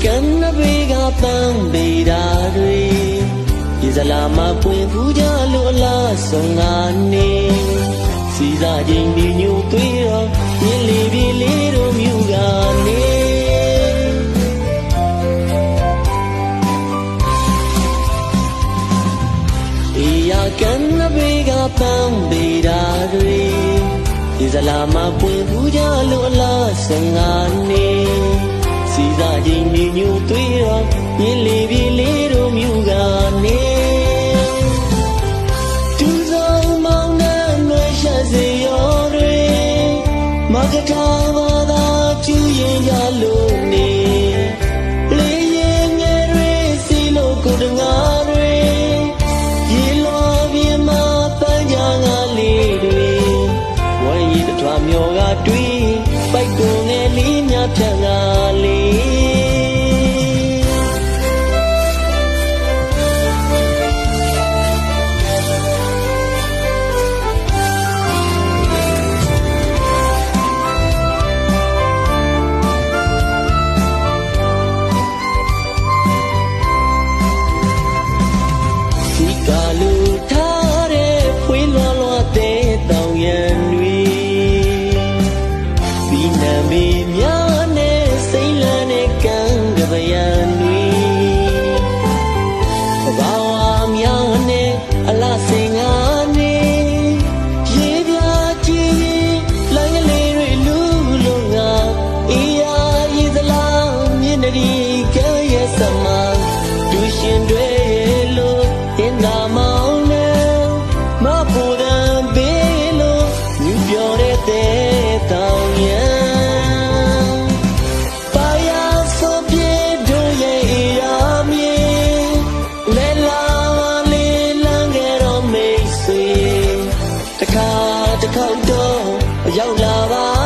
ကန်နဘေကပန်းပေတာတွေဒီစလာမပွင့်ဖူးကြလို့အလားဆုံးငါနေစီစားခြင်းဒီညိုသွေးတော့မြင်လေပြေလေးတို့မြူကနေအေးရကန်နဘေကပန်းပေတာတွေဒီစလာမပွင့်ဖူးကြလို့အလားဆုံးငါနေစီစားခြင်းဒီညိုသွေးတော့မြင်လေပြေလေးတို့မြူကနေသူဆောင်မောင်းနဲ့လွှဲရှက်စေရောတွေမကထားပါသာကျူရင်ကြလို့နေလေးရင်ငယ်တွေစီလို့ကိုတငါတွေရေလောပြင်းမှာပန်းကြငါလေးတွေဝိုင်းရည်တထွားမျောကတွေးပိုက်ကုန်ငယ်လေးများဖြတ်ငါလေးတခါတခေါက်တော့ရောက်လာပါ